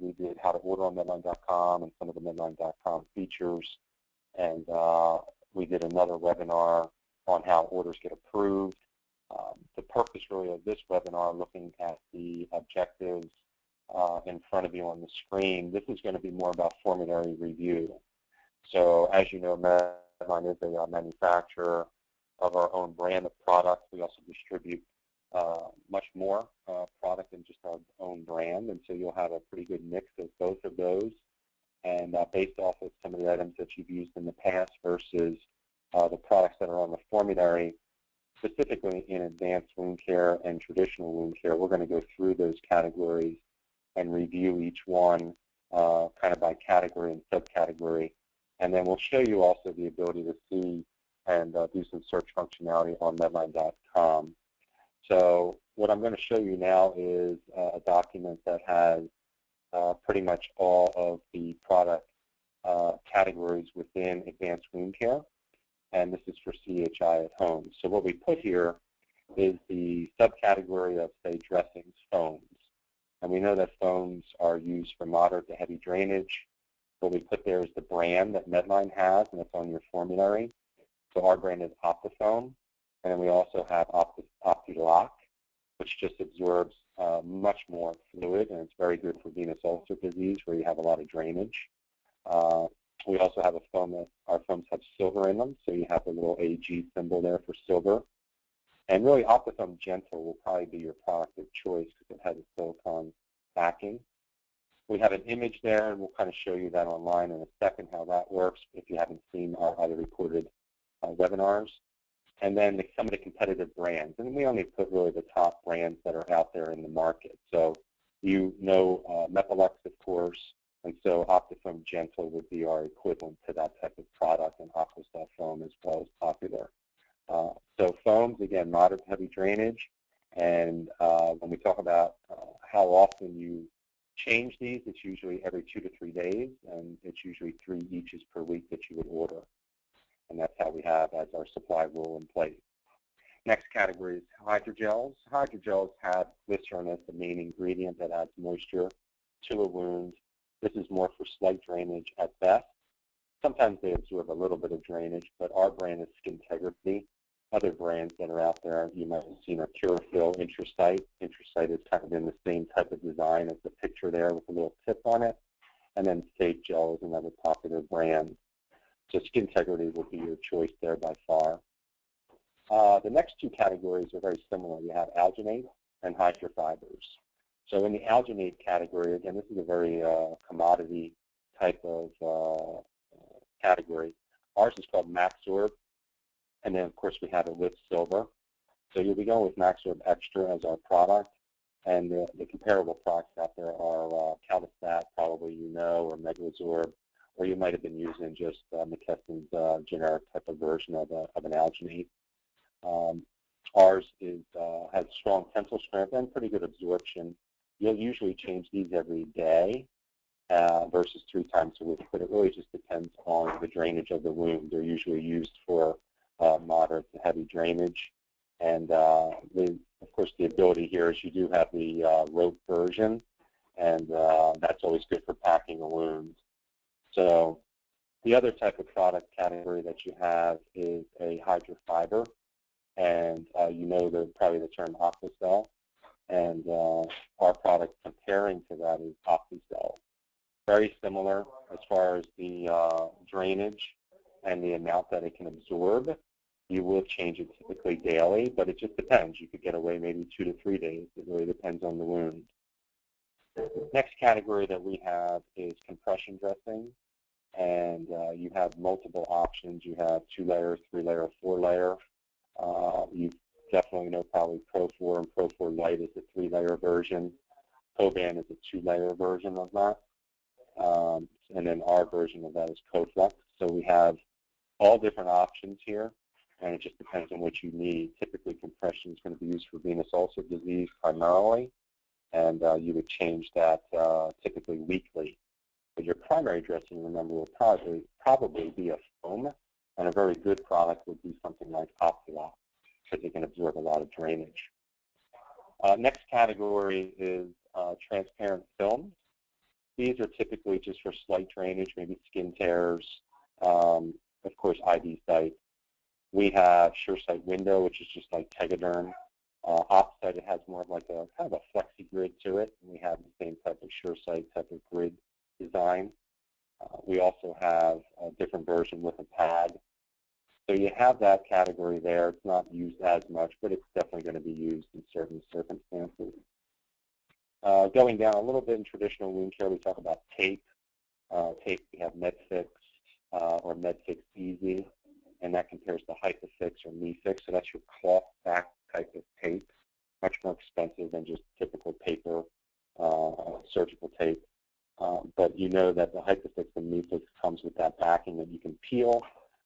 we did how to order on Medline.com and some of the Medline.com features. And we did another webinar on how orders get approved. The purpose really of this webinar, looking at the objectives in front of you on the screen, this is going to be more about formulary review. So as you know, Medline is a manufacturer of our own brand of products. We also distribute much more product than just our own brand, and so you'll have a pretty good mix of both of those. And based off of some of the items that you've used in the past versus the products that are on the formulary, specifically in advanced wound care and traditional wound care, we're going to go through those categories and review each one kind of by category and subcategory. And then we'll show you also the ability to see and do some search functionality on Medline.com. So what I'm going to show you now is a document that has pretty much all of the product categories within advanced wound care, and this is for CHI at home. So what we put here is the subcategory of, say, dressings, foams. And we know that foams are used for moderate to heavy drainage. What we put there is the brand that Medline has, and it's on your formulary. So our brand is OptiFoam, and then we also have OptiLock, which just absorbs much more fluid, and it's very good for venous ulcer disease where you have a lot of drainage. We also have a foam that our foams have silver in them, so you have the little AG symbol there for silver. And really, OptiFoam Gentle will probably be your product of choice because it has a silicone backing. We have an image there, and we'll kind of show you that online in a second how that works if you haven't seen our other recorded webinars. And then some of the competitive brands. And we only put really the top brands that are out there in the market. So you know Mepilux, of course, and so OptiFoam Gentle would be our equivalent to that type of product, and Aquacell Foam as well as popular. So foams, again, moderate heavy drainage. And when we talk about how often you change these, it's usually every 2 to 3 days, and it's usually 3 eaches per week that you would order. And that's how we have as our supply rule in place. Next category is hydrogels. Hydrogels have glycerin as the main ingredient that adds moisture to a wound. This is more for slight drainage at best. Sometimes they absorb a little bit of drainage, but our brand is Skintegrity. Other brands that are out there you might have seen are Curafil, Intrasite. Intrasite is kind of in the same type of design as the picture there with a little tip on it. And then Safe Gel is another popular brand. So Skintegrity will be your choice there by far. The next 2 categories are very similar. You have Alginate and Hydra Fibers. So in the Alginate category, again, this is a very commodity type of category. Ours is called Maxorb, and then of course we have it with silver. So you'll be going with Maxorb Extra as our product, and the comparable products out there are Calvastat, probably you know, or Megazorb, or you might have been using just McKesson's generic type of version of an Alginate. Ours has strong tensile strength and pretty good absorption. You'll usually change these every day versus 3 times a week, but it really just depends on the drainage of the wound. They're usually used for moderate to heavy drainage. And of course, the ability here is you do have the rope version, and that's always good for packing a wound. So the other type of product category that you have is a Hydra Fiber, and you know probably the term Aquacell, and our product comparing to that is OptiCell. Very similar as far as the drainage and the amount that it can absorb. You will change it typically daily, but it just depends. You could get away maybe 2 to 3 days. It really depends on the wound. Next category that we have is compression dressing, and you have multiple options. You have 2-layer, 3-layer, 4-layer. You definitely know probably Pro4 and Pro4 Lite is a 3-layer version. Coban is a 2-layer version of that. And then our version of that is Coflex. So we have all different options here, and it just depends on what you need. Typically, compression is going to be used for venous ulcer disease primarily, and you would change that typically weekly. But your primary dressing, remember, will probably be a foam, and a very good product would be something like OptiLock, because it can absorb a lot of drainage. Next category is transparent films. These are typically just for slight drainage, maybe skin tears, of course, IV site. We have Sure Site Window, which is just like Tegaderm. Opposite, it has more of like a kind of a flexi grid to it, and we have the same type of Sure Site type of grid design. We also have a different version with a pad. So you have that category there. It's not used as much, but it's definitely going to be used in certain circumstances. Going down a little bit in traditional wound care, we talk about tape. Tape, we have MedFix or MedFix Easy, and that compares to HypaFix or MeFix. So that's your cloth back type of tape, much more expensive than just typical paper surgical tape. But you know that the HypaFix and MeFix comes with that backing that you can peel.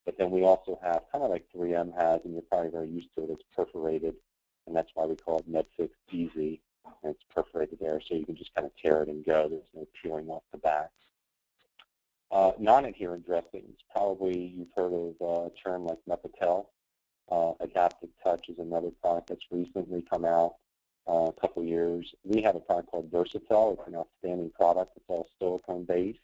But then we also have, kind of like 3M has, and you're probably very used to it, it's perforated, and that's why we call it MedFix Easy, and it's perforated there, so you can just kind of tear it and go. There's no peeling off the back. Non-adherent dressings, probably you've heard of a term like Mepitel. Adaptive Touch is another product that's recently come out a couple years. We have a product called Versatel. It's an outstanding product. It's all silicone-based.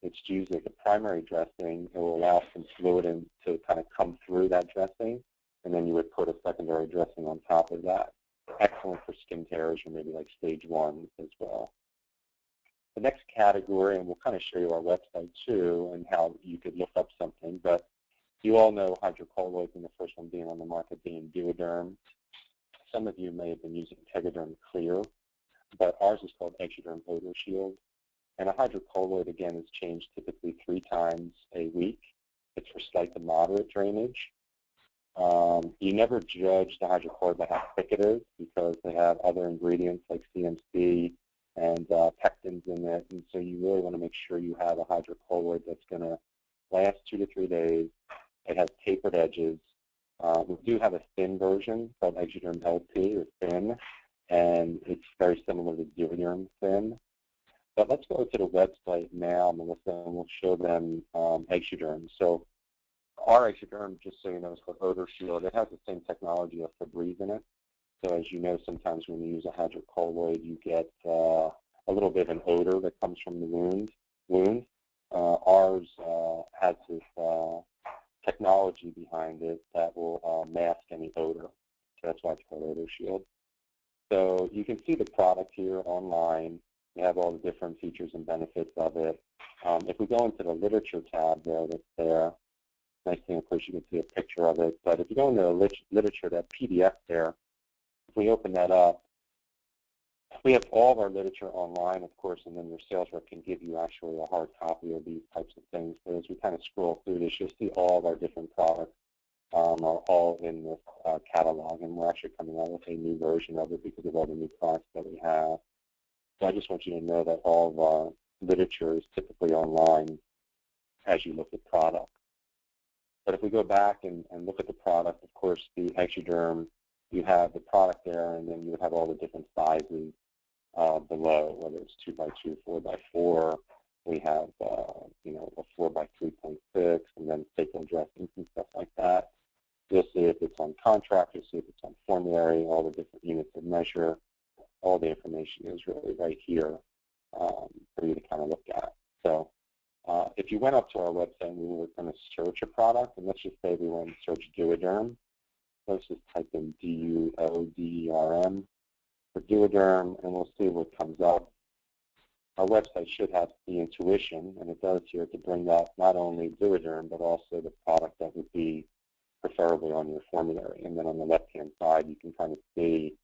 It's used as a primary dressing. It will allow some fluid to kind of come through that dressing, and then you would put a secondary dressing on top of that. Excellent for skin tears or maybe like stage 1 as well. The next category, and we'll kind of show you our website too and how you could look up something, but you all know hydrocolloids, and the first one being on the market being Duoderm. Some of you may have been using Tegaderm Clear, but ours is called Exuderm Odor Shield. And a hydrocolloid, again, is changed typically 3 times a week. It's for slight to moderate drainage. You never judge the hydrocolloid by how thick it is because they have other ingredients like CMC and pectins in it. And so you really want to make sure you have a hydrocolloid that's going to last 2 to 3 days. It has tapered edges. We do have a thin version called Exuderm LT, or thin, and it's very similar to Duoderm thin. But let's go to the website now, Melissa, and we'll show them Exuderm. So our Exuderm, just so you know, is called Odor Shield. It has the same technology of Febreze in it. So as you know, sometimes when you use a hydrocolloid, you get a little bit of an odor that comes from the wound. Ours has this technology behind it that will mask any odor. So that's why it's called Odor Shield. So you can see the product here online. We have all the different features and benefits of it. If we go into the literature tab there, that's there. Nice thing, of course, you can see a picture of it. But if you go into the literature, that PDF there, if we open that up, we have all of our literature online, of course, and then your sales rep can give you actually a hard copy of these types of things. So as we kind of scroll through this, you'll see all of our different products are all in this catalog, and we're actually coming out with a new version of it because of all the new products that we have. So I just want you to know that all of our literature is typically online as you look at product. But if we go back and look at the product, of course, the Exuderm, you have the product there, and then you would have all the different sizes below, whether it's 2x2, 4x4. We have, you know, a 4x3.6, and then staple dressings and stuff like that. You'll see if it's on contract, you'll see if it's on formulary, all the different units of measure. All the information is really right here for you to kind of look at. So if you went up to our website and we were going to search a product, and let's just say we want to search Duoderm, let's just type in D-U-O-D-E-R-M for Duoderm, and we'll see what comes up. Our website should have the intuition, and it does here, to bring up not only Duoderm, but also the product that would be preferably on your formulary. And then on the left-hand side, you can kind of see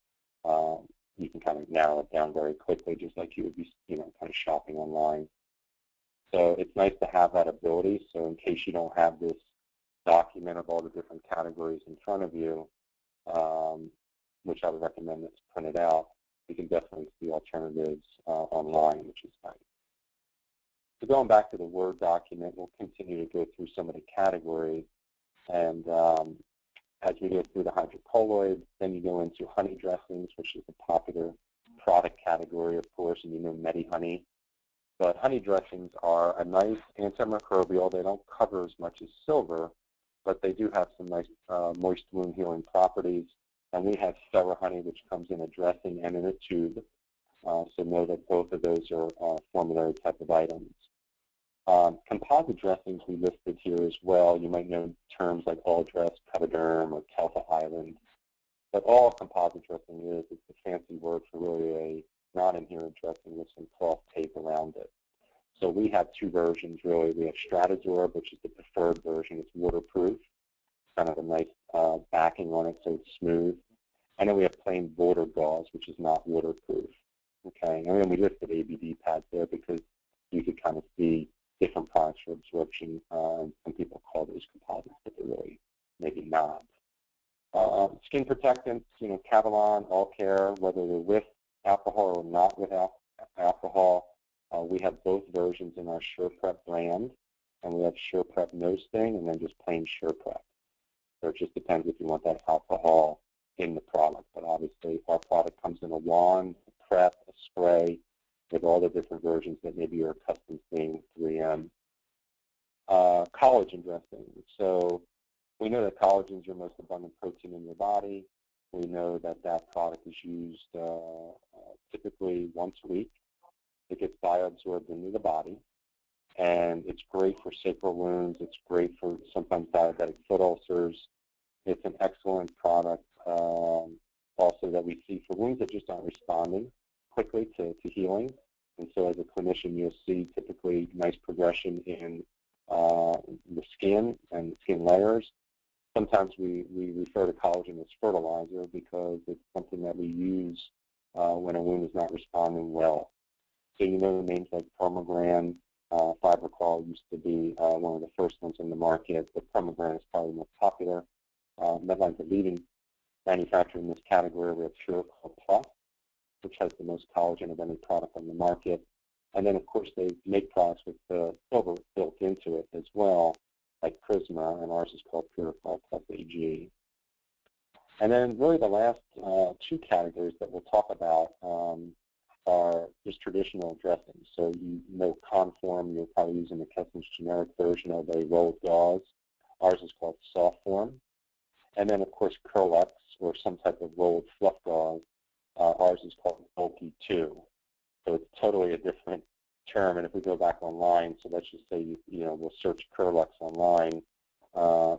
you can kind of narrow it down very quickly, just like you would be, you know, kind of shopping online. So it's nice to have that ability. So in case you don't have this document of all the different categories in front of you, which I would recommend that's printed out, you can definitely see alternatives online, which is nice. So going back to the Word document, we'll continue to go through some of the categories. And as we go through the hydrocolloids, then you go into honey dressings, which is a popular product category, of course, and you know Medihoney. But honey dressings are a nice antimicrobial. They don't cover as much as silver, but they do have some nice moist wound healing properties. And we have Stellar Honey, which comes in a dressing and in a tube. So know that both of those are formulary type of items. Composite dressings we listed here as well. You might know terms like all dress, Covaderm, or Kelta Island. But all composite dressing is, it's a fancy word for really a non-adherent dressing with some cloth tape around it. So we have two versions really. We have Stratazorb, which is the preferred version. It's waterproof, kind of a nice backing on it so it's smooth. And then we have plain border gauze, which is not waterproof. Okay, and then we listed ABD pads there because you could kind of see different products for absorption. Some people call those composites, but they're really maybe not. Skin protectants, Cavalon, All Care, whether they're with alcohol or not with alcohol. We have both versions in our SurePrep brand, and we have SurePrep No Sting and then just plain SurePrep. So it just depends if you want that alcohol in the product. But obviously, our product comes in a wand, a prep, a spray, with all the different versions that maybe you're accustomed to seeing with 3M. Collagen dressing. So we know that collagen is your most abundant protein in your body. We know that that product is used typically once a week. It gets bioabsorbed into the body, and it's great for sacral wounds. It's great for sometimes diabetic foot ulcers. It's an excellent product also that we see for wounds that just aren't responding quickly to healing. And so as a clinician, you'll see typically nice progression in the skin and skin layers. Sometimes we refer to collagen as fertilizer because it's something that we use when a wound is not responding well. So names like Permagran, Fiberclaw used to be one of the first ones in the market, but Permagran is probably the most popular. Medline's a leading manufacturer in this category. We have Hydrocol Plus, which has the most collagen of any product on the market. And then, of course, they make products with the silver built into it as well, like Prisma, and ours is called Purify Plus AG. And then really the last two categories that we'll talk about are just traditional dressings. So Conform, you're probably using McKesson's generic version of a rolled gauze. Ours is called Soft Form. And then, of course, Curlex, or some type of rolled fluff gauze. Ours is called Bulky 2. So it's totally a different term. And if we go back online, so let's just say we'll search Curlex online.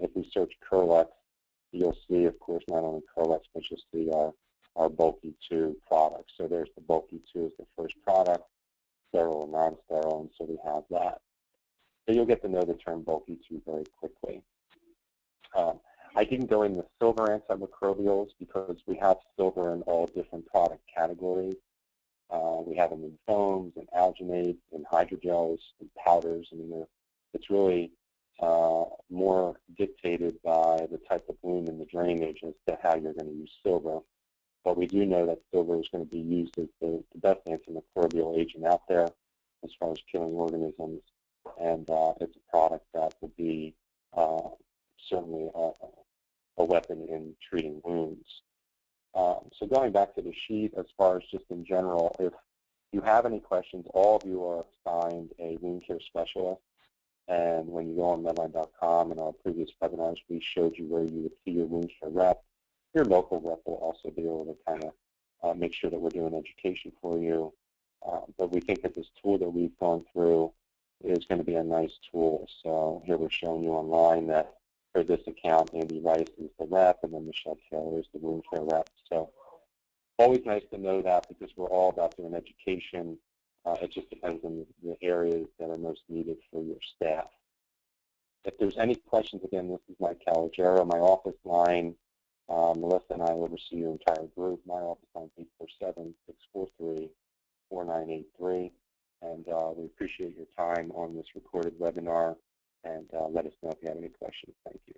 If we search Curlex, you'll see, of course, not only Curlex, but you'll see our Bulky 2 product. So there's the Bulky 2 as the first product, sterile and non-sterile, and so we have that. So you'll get to know the term Bulky 2 very quickly. I didn't go into silver antimicrobials because we have silver in all different product categories. We have them in foams and alginate and hydrogels and powders. I mean, it's really more dictated by the type of wound and the drainage as to how you're going to use silver. But we do know that silver is going to be used as the best antimicrobial agent out there as far as killing organisms, and it's a product that will be certainly a weapon in treating wounds. So going back to the sheet, as far as just in general, if you have any questions, all of you are assigned a wound care specialist. And when you go on Medline.com, in our previous webinars, we showed you where you would see your wound care rep. Your local rep will also be able to kind of make sure that we're doing education for you. But we think that this tool that we've gone through is going to be a nice tool. So here we're showing you online that for this account, Andy Rice is the rep, and then Michelle Taylor is the wound care rep. So always nice to know that because we're all about doing education. It just depends on the areas that are most needed for your staff. If there's any questions, again, this is Mike Calogero. My office line, Melissa and I oversee your entire group. My office line is 847-643-4983. And we appreciate your time on this recorded webinar. And let us know if you have any questions. Thank you.